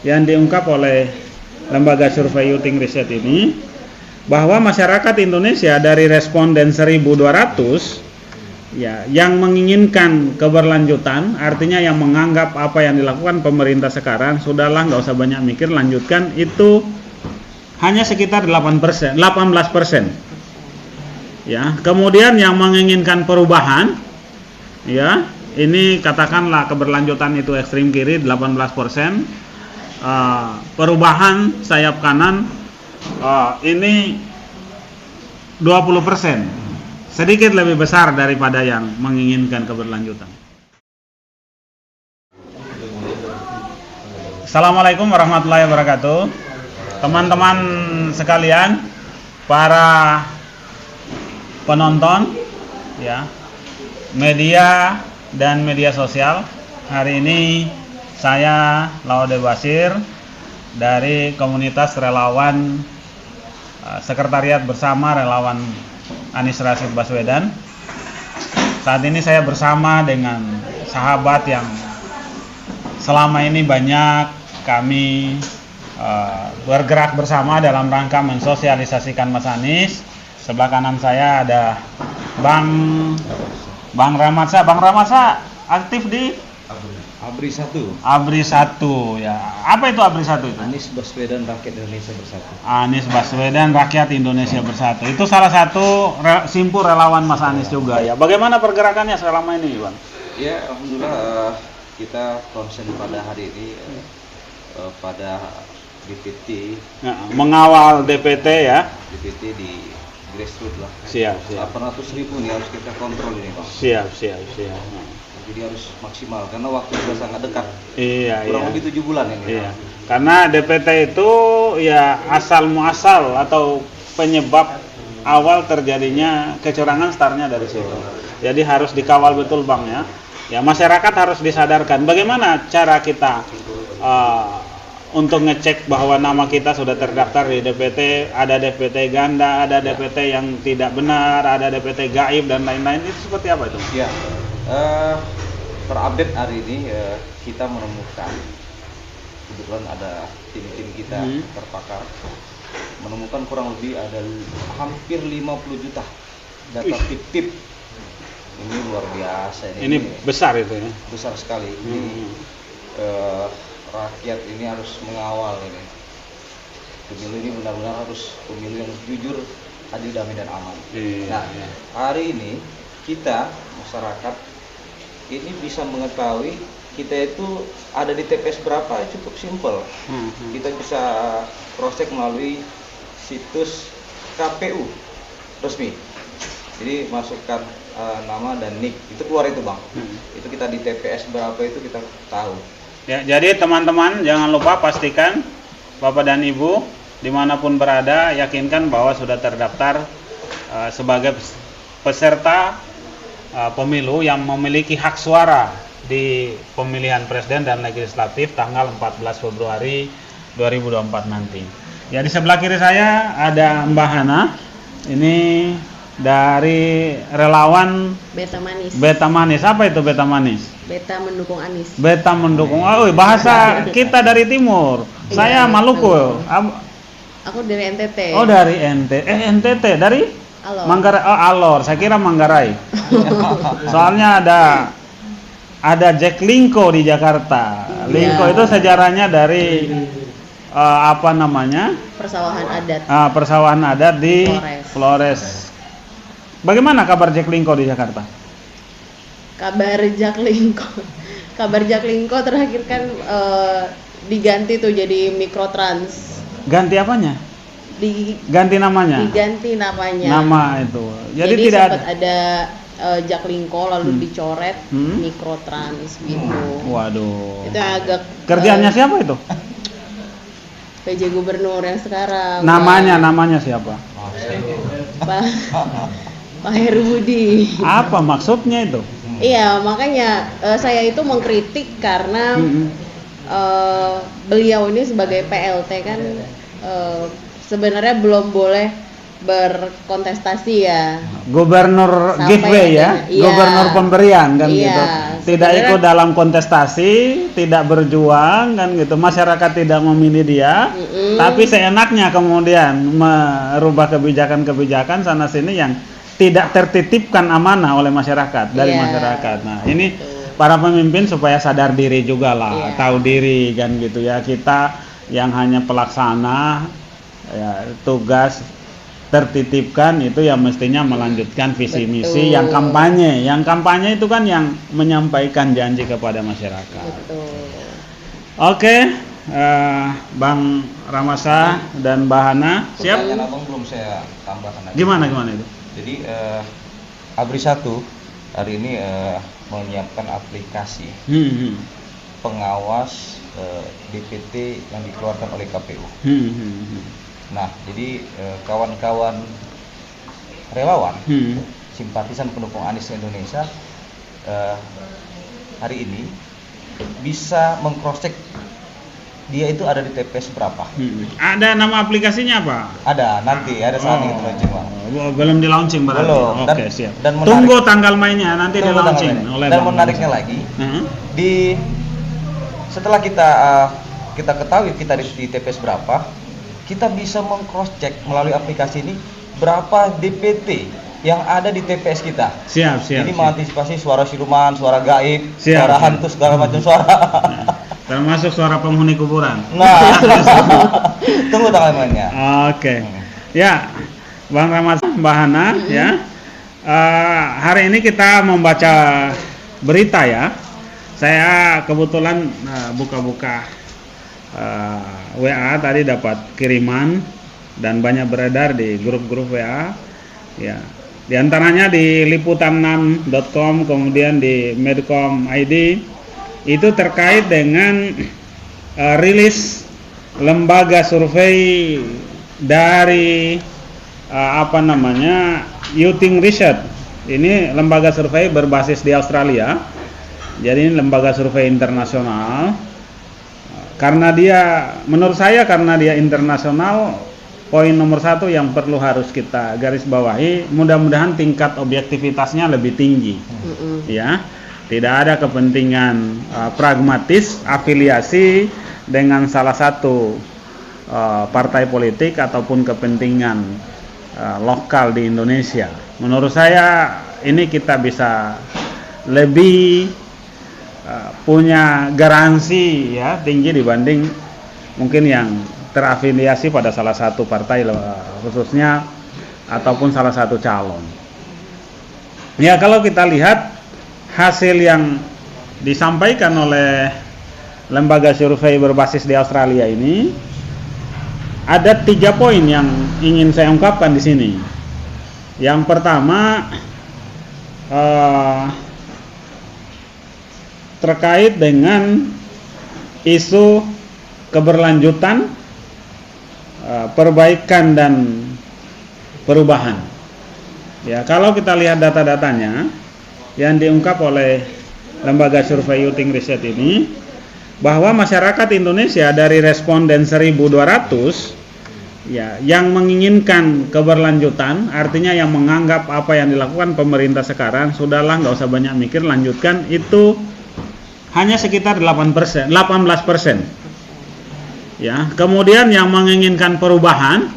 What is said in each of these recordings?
yang diungkap oleh lembaga survei Uting Research ini, bahwa masyarakat Indonesia dari responden 1.200 ya, yang menginginkan keberlanjutan, artinya yang menganggap apa yang dilakukan pemerintah sekarang sudahlah, nggak usah banyak mikir, lanjutkan, itu hanya sekitar 18%. Ya, kemudian yang menginginkan perubahan, ya, ini katakanlah keberlanjutan itu ekstrim kiri 18%, perubahan sayap kanan ini 20%. Sedikit lebih besar daripada yang menginginkan keberlanjutan. Assalamualaikum warahmatullahi wabarakatuh. Teman-teman sekalian, para penonton ya, media dan media sosial. Hari ini saya Laude Basir dari komunitas relawan Sekretariat Bersama Relawan Anies Rashid Baswedan. Saat ini saya bersama dengan sahabat yang selama ini banyak kami bergerak bersama dalam rangka mensosialisasikan Mas Anies. Sebelah kanan saya ada Bang Ramadsa. Bang Ramadsa aktif di ABRI 1. ABRI 1 ya. Apa itu ABRI 1 itu? Anies Baswedan Rakyat Indonesia Bersatu. Anies Baswedan Rakyat Indonesia Bersatu. Itu salah satu simpul relawan Mas Anies juga ya. Bagaimana pergerakannya selama ini, Bang? Ya, alhamdulillah kita konsen pada hari ini pada DPT. Ya, mengawal DPT ya. DPT di grassroots lah. Siap. 800.000 nih harus kita kontrol ini, Bang. Siap. Jadi harus maksimal karena waktu sudah sangat dekat. Iya. Kurang lebih 7 bulan ini. Iya. Karena DPT itu ya asal muasal atau penyebab awal terjadinya kecurangan startnya dari situ. Jadi harus dikawal betul, Bang ya. Ya, masyarakat harus disadarkan. Bagaimana cara kita untuk ngecek bahwa nama kita sudah terdaftar di DPT, ada DPT ganda, ada DPT yang tidak benar, ada DPT gaib dan lain-lain, itu seperti apa itu? Ya. Terupdate hari ini kita menemukan, kebetulan ada tim kita terpakar, menemukan kurang lebih ada hampir 50 juta data fiktif. Ini luar biasa ini besar itu ya. Besar sekali. Ini rakyat ini harus mengawal ini. Pemilu ini benar-benar harus pemilu yang jujur, adil, damai dan aman. Hari ini kita masyarakat ini bisa mengetahui kita itu ada di TPS berapa, cukup simpel. Kita bisa cross check melalui situs KPU resmi. Jadi masukkan nama dan NIK, itu keluar itu, Bang. Itu kita di TPS berapa itu kita tahu. Ya, jadi teman-teman jangan lupa pastikan Bapak dan Ibu dimanapun berada, yakinkan bahwa sudah terdaftar sebagai peserta pemilu yang memiliki hak suara di pemilihan presiden dan legislatif tanggal 14 Februari 2024 nanti. Ya, di sebelah kiri saya ada Mbak Hana. Ini dari relawan Beta Manis. Apa itu Beta Manis? Beta mendukung Anies. Beta mendukung. Oh, bahasa kita dari timur. Saya Maluku. Aku dari NTT. Oh, dari NTT. Dari Alor. Manggarai. Oh, Alor. Saya kira Manggarai. Soalnya ada Jack Linko di Jakarta. Linko itu sejarahnya dari apa namanya? Persawahan adat. Persawahan adat di Flores. Bagaimana kabar Jack Linko di Jakarta? Kabar Jack Linko terakhir kan diganti tuh jadi Mikrotrans. Ganti apanya? Ganti namanya. Diganti namanya. Nama itu. Jadi tidak sempat ada Jack Linko lalu dicoret Mikrotrans gitu. Waduh. Itu agak kerjaannya siapa itu? PJ Gubernur yang sekarang. Namanya siapa? Pak Heru Budi. Apa maksudnya itu? Iya, makanya saya itu mengkritik karena beliau ini sebagai PLT kan sebenarnya belum boleh berkontestasi ya. Gubernur Sampai giveaway ya, adanya- iya. gubernur pemberian kan Iya, gitu. Tidak sebenarnya- ikut dalam kontestasi, tidak berjuang kan gitu. Masyarakat tidak memilih dia, tapi seenaknya kemudian merubah kebijakan-kebijakan sana sini yang tidak tertitipkan amanah oleh masyarakat dari Iya. masyarakat. Nah, ini para pemimpin supaya sadar diri juga lah, Iya. tahu diri kan gitu ya. Kita yang hanya pelaksana ya, tugas tertitipkan itu yang mestinya melanjutkan visi misi. Betul. Yang kampanye itu kan yang menyampaikan janji kepada masyarakat. Betul. Oke, Bang Ramasa dan Mbak Hana siap? Pertanyaan abang belum saya tambahkan lagi. Gimana itu? Jadi Abri 1 hari ini menyiapkan aplikasi pengawas DPT yang dikeluarkan oleh KPU. Nah, jadi kawan-kawan relawan, simpatisan pendukung Anies Indonesia hari ini bisa mengcross-check dia itu ada di TPS berapa. Ada nama aplikasinya apa? Ada, nanti ada saat itu launching, Bang. Belum di launching berarti. Belum. Oke, siap. Dan menarik- Tunggu tanggal mainnya nanti di Tunggu launching tanggal oleh Dan Bang menariknya Ramasa. lagi, setelah kita ketahui kita di TPS berapa, kita bisa meng-cross check melalui aplikasi ini berapa DPT yang ada di TPS kita. Siap. Jadi mengantisipasi suara siluman, suara gaib, Siap, suara siap. hantu, segala macam suara. Termasuk suara penghuni kuburan. Nah, tunggu tanggal mainnya. Oke. Ya, Bang Ramasa, Mbak Hana ya. Hari ini kita membaca berita ya. Saya kebetulan buka-buka WA tadi dapat kiriman dan banyak beredar di grup-grup WA ya. Di antaranya di liputan6.com, kemudian di Medcom ID itu terkait dengan rilis lembaga survei dari Youthing Research. Ini lembaga survei berbasis di Australia. Jadi ini lembaga survei internasional. Karena dia internasional, poin nomor 1 yang perlu harus kita garis bawahi, mudah-mudahan tingkat objektivitasnya lebih tinggi. Ya. Tidak ada kepentingan pragmatis afiliasi dengan salah satu partai politik ataupun kepentingan lokal di Indonesia. Menurut saya ini kita bisa lebih punya garansi ya tinggi dibanding mungkin yang terafiliasi pada salah satu partai khususnya ataupun salah satu calon. Ya, kalau kita lihat hasil yang disampaikan oleh lembaga survei berbasis di Australia ini, ada 3 poin yang ingin saya ungkapkan di sini. Yang pertama terkait dengan isu keberlanjutan, perbaikan dan perubahan. Ya, kalau kita lihat data-datanya yang diungkap oleh lembaga survei Youthing Research ini, bahwa masyarakat Indonesia dari responden 1.200 ya yang menginginkan keberlanjutan, artinya yang menganggap apa yang dilakukan pemerintah sekarang sudahlah, nggak usah banyak mikir, lanjutkan, itu hanya sekitar 18%. Ya, kemudian yang menginginkan perubahan,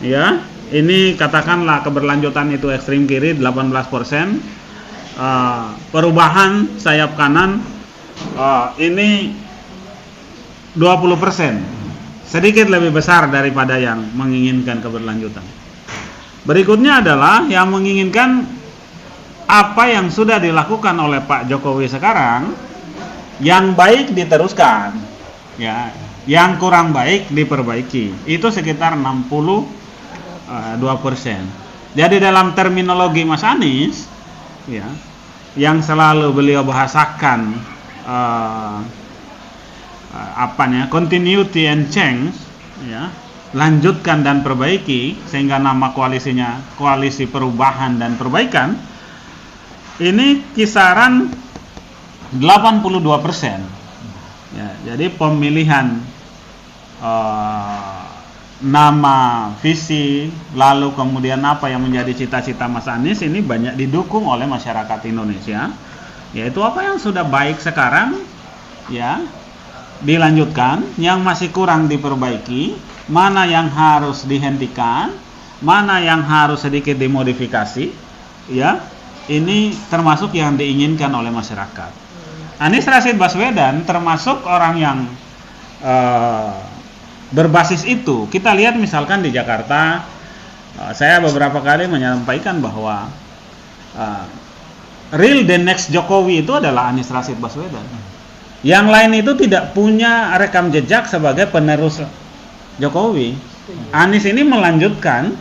ya, ini katakanlah keberlanjutan itu ekstrim kiri 18%, perubahan sayap kanan ini 20%, sedikit lebih besar daripada yang menginginkan keberlanjutan. Berikutnya adalah yang menginginkan apa yang sudah dilakukan oleh Pak Jokowi sekarang, yang baik diteruskan, ya, yang kurang baik diperbaiki. Itu sekitar 62%. Jadi dalam terminologi Mas Anies, ya, yang selalu beliau bahasakan continuity and change, ya, lanjutkan dan perbaiki, sehingga nama koalisinya Koalisi Perubahan dan Perbaikan, ini kisaran 82%. Ya, jadi pemilihan nama, visi, lalu kemudian apa yang menjadi cita-cita Mas Anies ini banyak didukung oleh masyarakat Indonesia. Yaitu apa yang sudah baik sekarang ya dilanjutkan, yang masih kurang diperbaiki, mana yang harus dihentikan, mana yang harus sedikit dimodifikasi, ya. Ini termasuk yang diinginkan oleh masyarakat. Anies Rashid Baswedan termasuk orang yang berbasis itu. Kita lihat misalkan di Jakarta, saya beberapa kali menyampaikan bahwa real the next Jokowi itu adalah Anies Rashid Baswedan. Yang lain itu tidak punya rekam jejak sebagai penerus Jokowi. Anies ini melanjutkan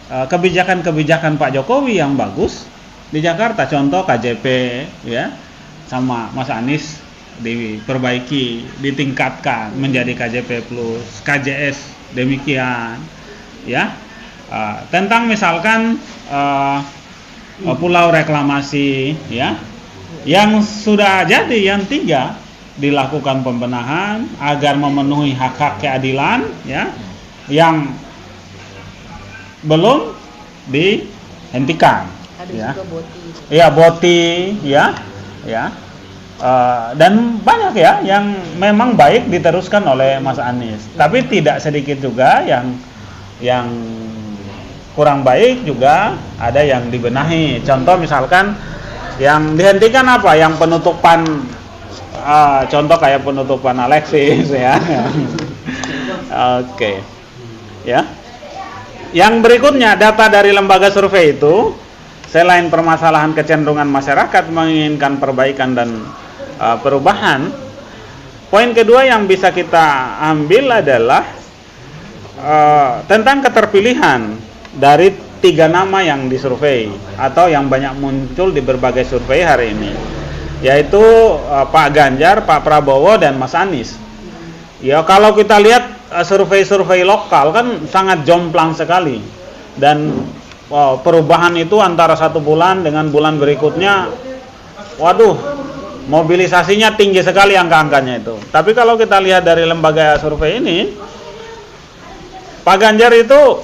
kebijakan-kebijakan Pak Jokowi yang bagus di Jakarta. Contoh KJP, ya, sama Mas Anies diperbaiki, ditingkatkan menjadi KJP plus, KJS demikian, ya. Tentang misalkan pulau reklamasi, ya, yang sudah jadi yang 3 dilakukan pembenahan agar memenuhi hak-hak keadilan, ya, yang belum dihentikan. Ada Ya, juga BOTI. ya BOTI, ya, ya, dan banyak ya yang memang baik diteruskan oleh Mas Anies. Tapi tidak sedikit juga yang kurang baik juga ada yang dibenahi. Contoh misalkan yang dihentikan apa? Yang penutupan, contoh kayak penutupan Alexis, ya. Oke, ya. Yang berikutnya, data dari lembaga survei itu, selain permasalahan kecenderungan masyarakat menginginkan perbaikan dan perubahan, poin kedua yang bisa kita ambil adalah tentang keterpilihan dari 3 nama yang disurvei atau yang banyak muncul di berbagai survei hari ini, yaitu Pak Ganjar, Pak Prabowo, dan Mas Anies. Ya, kalau kita lihat survei-survei lokal kan sangat jomplang sekali, dan perubahan itu antara 1 bulan dengan bulan berikutnya, waduh, mobilisasinya tinggi sekali angka-angkanya itu. Tapi kalau kita lihat dari lembaga survei ini, Pak Ganjar itu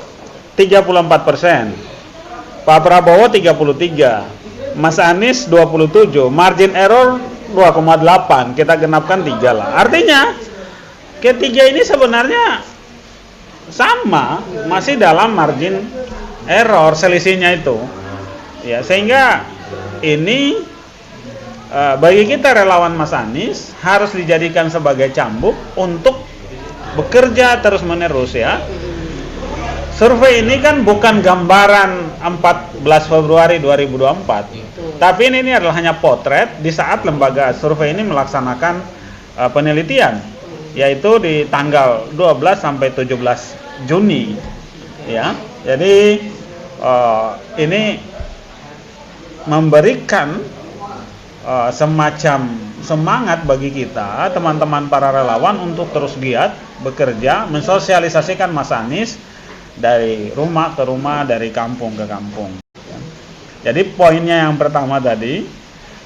34%, Pak Prabowo 33%, Mas Anies 27%, margin error 2,8, kita genapkan 3 lah. Artinya ketiga ini sebenarnya sama, masih dalam margin error selisihnya itu, ya, sehingga ini bagi kita relawan Mas Anies harus dijadikan sebagai cambuk untuk bekerja terus menerus, ya. Survei ini kan bukan gambaran 14 Februari 2024, tapi ini adalah hanya potret di saat lembaga survei ini melaksanakan penelitian, yaitu di tanggal 12 sampai 17 Juni, ya. Jadi ini memberikan semacam semangat bagi kita, teman-teman para relawan, untuk terus giat bekerja mensosialisasikan Mas Anies dari rumah ke rumah, dari kampung ke kampung. Jadi poinnya yang pertama tadi,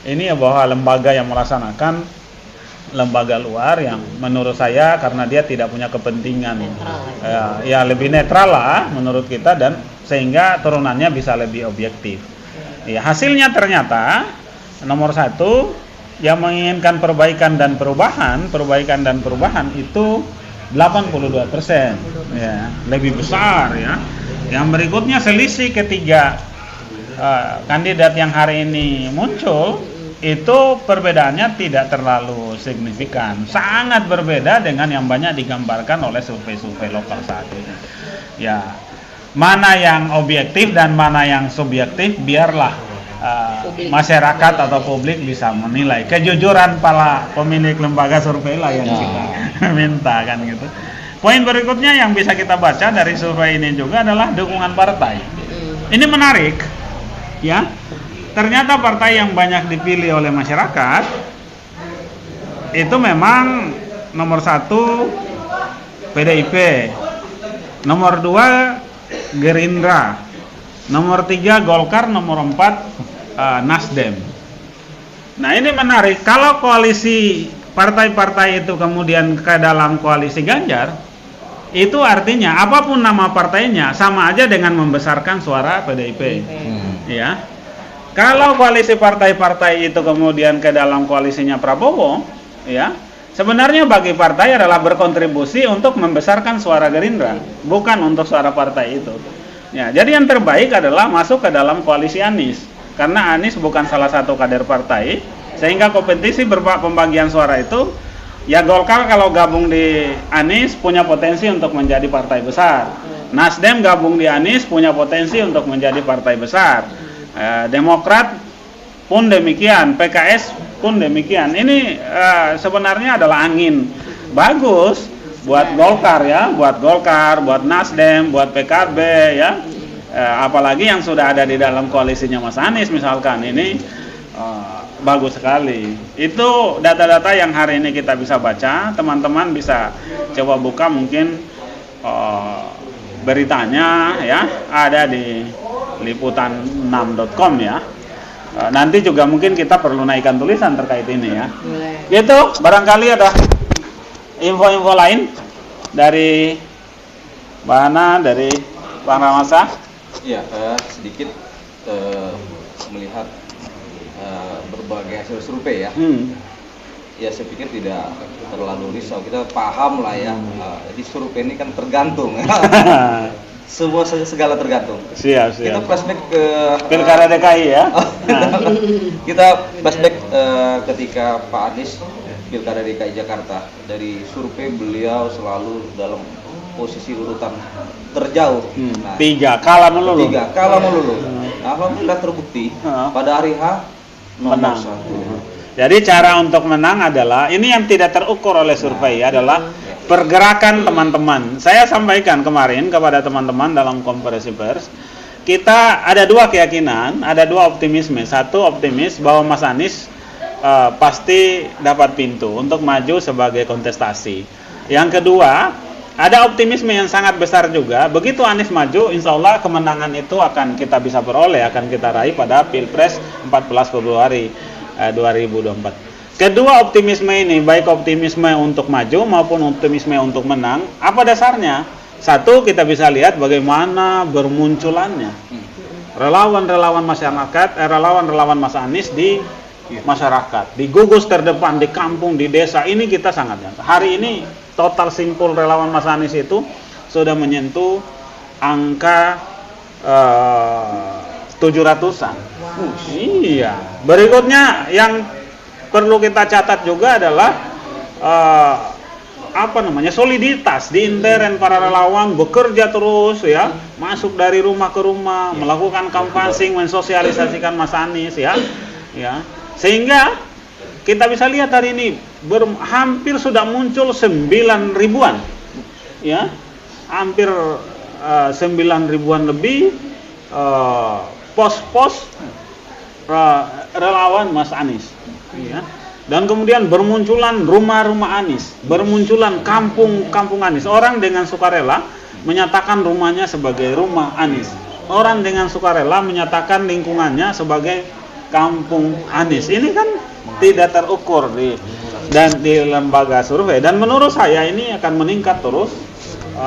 ini bahwa lembaga yang melaksanakan, lembaga luar yang menurut saya karena dia tidak punya kepentingan, ya lebih netral lah menurut kita, dan sehingga turunannya bisa lebih objektif. Ya, hasilnya ternyata nomor 1 yang menginginkan perbaikan dan perubahan itu 82%, ya, lebih besar, ya. Yang berikutnya selisih ketiga kandidat yang hari ini muncul itu perbedaannya tidak terlalu signifikan, sangat berbeda dengan yang banyak digambarkan oleh survei-survei lokal saat ini. Ya, mana yang objektif dan mana yang subjektif biarlah masyarakat atau publik bisa menilai. Kejujuran para pemilik lembaga survei lah yang kita minta, kan gitu. Poin berikutnya yang bisa kita baca dari survei ini juga adalah dukungan partai. Ini menarik, ya. Ternyata partai yang banyak dipilih oleh masyarakat itu memang nomor 1 PDIP, nomor 2 Gerindra, nomor 3 Golkar, nomor 4 Nasdem. Nah, ini menarik. Kalau koalisi partai-partai itu kemudian ke dalam koalisi Ganjar, itu artinya apapun nama partainya sama aja dengan membesarkan suara PDIP. Ya. Kalau koalisi partai-partai itu kemudian ke dalam koalisinya Prabowo, ya, sebenarnya bagi partai adalah berkontribusi untuk membesarkan suara Gerindra, bukan untuk suara partai itu. Ya, jadi yang terbaik adalah masuk ke dalam koalisi Anies, karena Anies bukan salah satu kader partai, sehingga kompetisi pembagian suara itu, ya Golkar kalau gabung di Anies punya potensi untuk menjadi partai besar. Nasdem gabung di Anies punya potensi untuk menjadi partai besar. Demokrat pun demikian, PKS pun demikian. Ini sebenarnya adalah angin bagus buat Golkar ya, buat Nasdem, buat PKB ya. Apalagi yang sudah ada di dalam koalisinya Mas Anies misalkan, ini bagus sekali. Itu data-data yang hari ini kita bisa baca. Teman-teman bisa coba buka mungkin beritanya ya, ada di liputan6.com ya. Nanti juga mungkin kita perlu naikkan tulisan terkait ini ya. Gitu, barangkali ada info-info lain dari Mbak Hana, dari Bang Ramasa. Iya, sedikit melihat berbagai hasil survei ya. Ya saya pikir tidak terlalu risau, kita paham lah ya. Jadi survei ini kan tergantung. Segala tergantung. Siap. Kita flashback ke Pilkada DKI ya. Kita flashback ketika Pak Anies Pilkada DKI Jakarta. Dari survei beliau selalu dalam posisi urutan terjauh. Tiga kalah melulu. Alhamdulillah terbukti pada hari H nomor 1. Jadi cara untuk menang adalah, ini yang tidak terukur oleh survei adalah pergerakan teman-teman. Saya sampaikan kemarin kepada teman-teman dalam konferensi pers, kita ada dua keyakinan, ada dua optimisme. Satu, optimis bahwa Mas Anies pasti dapat pintu untuk maju sebagai kontestasi. Yang kedua, ada optimisme yang sangat besar juga, begitu Anies maju, insya Allah kemenangan itu akan kita bisa peroleh, akan kita raih pada Pilpres 14 Februari 2024. Kedua optimisme ini, baik optimisme untuk maju maupun optimisme untuk menang, apa dasarnya? Satu, kita bisa lihat bagaimana bermunculannya relawan-relawan masyarakat, relawan-relawan Mas Anies di masyarakat, di gugus terdepan, di kampung, di desa. Ini kita sangat nyata. Hari ini total simpul relawan Mas Anies itu sudah menyentuh angka 700-an. Iya. Berikutnya yang perlu kita catat juga adalah soliditas di intern para relawan bekerja terus ya, masuk dari rumah ke rumah, melakukan kampanye, mensosialisasikan Mas Anies ya. Sehingga kita bisa lihat hari ini hampir sudah muncul 9.000-an ya. Hampir 9.000-an lebih pos-pos relawan Mas Anies ya. Dan kemudian bermunculan rumah-rumah Anies, bermunculan kampung-kampung Anies. Orang dengan sukarela menyatakan rumahnya sebagai rumah Anies. Orang dengan sukarela menyatakan lingkungannya sebagai kampung Anies. Ini kan tidak terukur di lembaga survei, dan menurut saya ini akan meningkat terus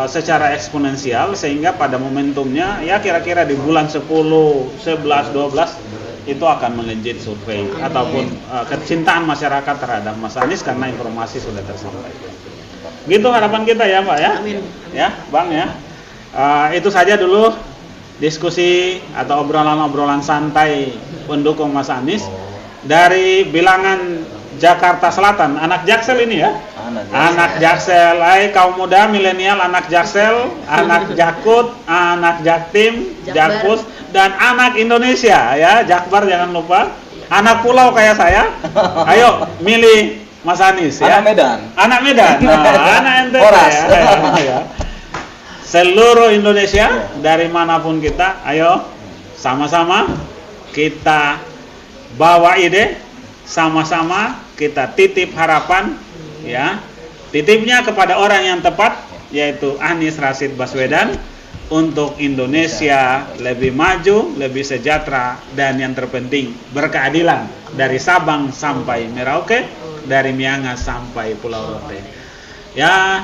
secara eksponensial, sehingga pada momentumnya ya kira-kira di bulan 10, 11, 12 itu akan melejit survei ataupun kecintaan masyarakat terhadap Mas Anies karena informasi sudah tersampaikan. Gitu harapan kita ya, Mbak ya. Amin. Ya, Bang ya. Itu saja dulu diskusi atau obrolan-obrolan santai pendukung Mas Anies dari bilangan Jakarta Selatan, anak Jaksel ini ya. Anak Jaksel, kaum muda milenial, anak Jaksel, anak Jakut, anak Jaktim, Jakpus, dan anak Indonesia ya, Jakbar jangan lupa. Anak pulau kayak saya, ayo milih Mas Anies ya. Anak Medan, anak NTT ya. Seluruh Indonesia dari manapun kita, ayo sama-sama kita bawa ide, sama-sama kita titip harapan ya. Titipnya kepada orang yang tepat, yaitu Anies Rashid Baswedan, untuk Indonesia lebih maju, lebih sejahtera, dan yang terpenting berkeadilan dari Sabang sampai Merauke, dari Miangas sampai Pulau Rote. Ya,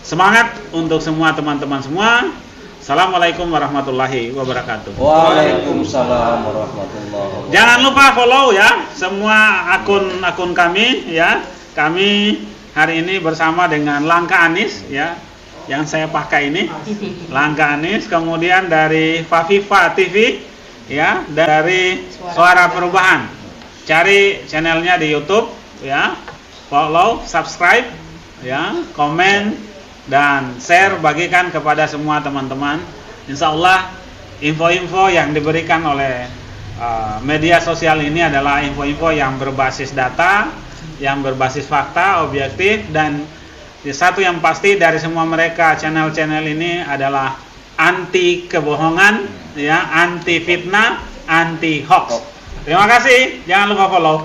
Semangat untuk semua teman-teman semua. Assalamualaikum warahmatullahi wabarakatuh. Waalaikumsalam warahmatullahi wabarakatuh. Jangan lupa follow ya semua akun kami ya. Kami hari ini bersama dengan Langka Anis ya, yang saya pakai ini Langka Anis, kemudian dari Faviva TV ya, dari Suara Perubahan. Cari channelnya di YouTube ya, follow, subscribe ya, komen dan share, bagikan kepada semua teman-teman. Insya Allah info-info yang diberikan oleh media sosial ini adalah info-info yang berbasis data, yang berbasis fakta, objektif, dan satu yang pasti dari semua mereka, channel-channel ini adalah anti kebohongan ya, anti fitnah, anti hoax. Terima kasih, jangan lupa follow.